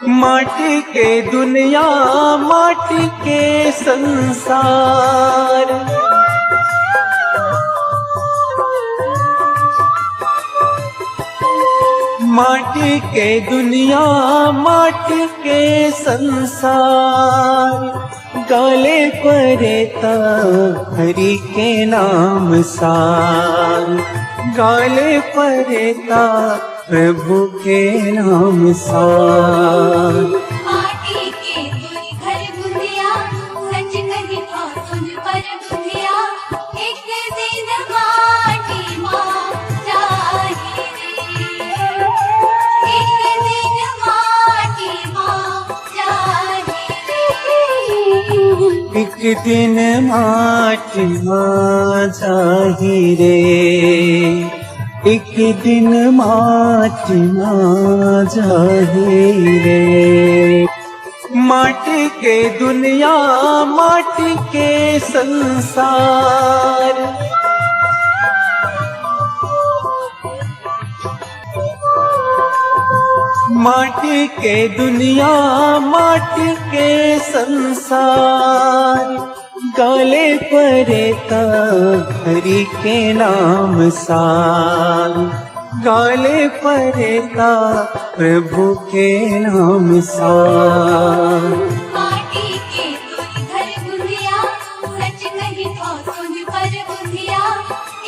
माटी के दुनिया माटी के संसार, माटी के दुनिया माटी के संसार। गाले परेता हरि के नाम सार, गाले परेता प्रभु के नाम सार। माटी के तुझ घर बुंदिया, सच कही तो तुझ पर बुंदिया। एक दिन माटी माँ जाही रे, एक दिन माटी माँ जाही रे। एक दिन माटी माँ जाही रे, एक दिन माटी माँ जाही रे। माटी के दुनिया माटी के संसार, माटी के दुनिया माटी के संसार। गाले परेता हरि के नाम सार, गाले परेता प्रभु के नाम सार। माटी के तुझ घर बुंदिया, सच कही तो तुझ पर बुंदिया।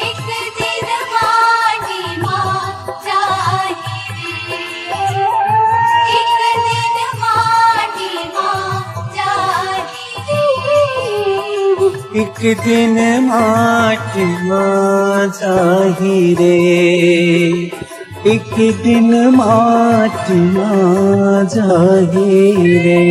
एक दिन माटी माँ जाही रे, एक दिन माटी माँ जाही रे। एक दिन माटी माँ जाही रे, एक दिन माटी माँ जाही रे।